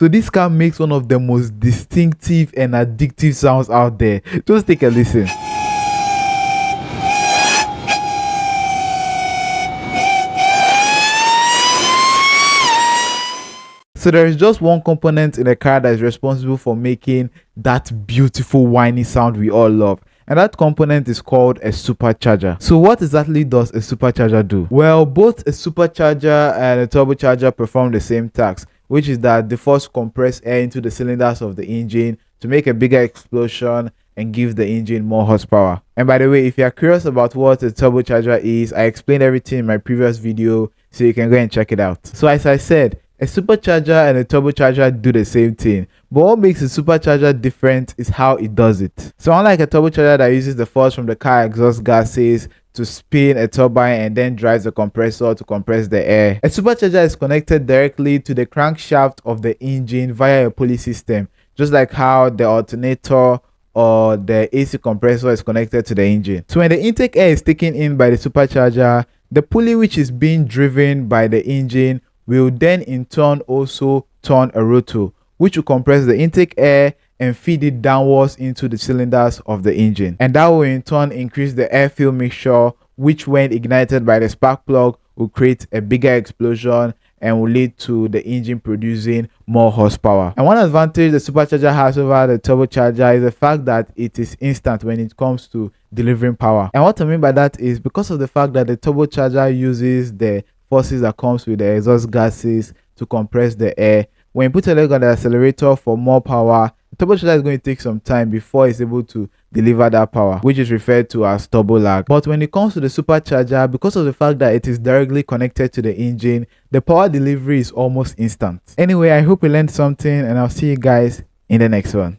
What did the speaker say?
So this car makes one of the most distinctive and addictive sounds out there. Just take a listen. So there is just one component in a car that is responsible for making that beautiful whiny sound we all love. And that component is called a supercharger. So what exactly does a supercharger do? Well, both a supercharger and a turbocharger perform the same task, which is that they first compress air into the cylinders of the engine to make a bigger explosion and give the engine more horsepower. And by the way, if you are curious about what a turbocharger is, I explained everything in my previous video, so you can go and check it out. So as I said, a supercharger and a turbocharger do the same thing, but what makes a supercharger different is how it does it. So unlike a turbocharger that uses the force from the car exhaust gases to spin a turbine and then drives the compressor to compress the air, a supercharger is connected directly to the crankshaft of the engine via a pulley system, just like how the alternator or the AC compressor is connected to the engine. So when the intake air is taken in by the supercharger, the pulley which is being driven by the engine will then in turn also turn a rotor, which will compress the intake air and feed it downwards into the cylinders of the engine. And that will in turn increase the air-fuel mixture, which when ignited by the spark plug will create a bigger explosion and will lead to the engine producing more horsepower. And one advantage the supercharger has over the turbocharger is the fact that it is instant when it comes to delivering power. And what I mean by that is because of the fact that the turbocharger uses the forces that comes with the exhaust gases to compress the air. When you put a leg on the accelerator for more power, the turbocharger is going to take some time before it's able to deliver that power, which is referred to as turbo lag. But when it comes to the supercharger, because of the fact that it is directly connected to the engine, the power delivery is almost instant. Anyway, I hope you learned something, and I'll see you guys in the next one.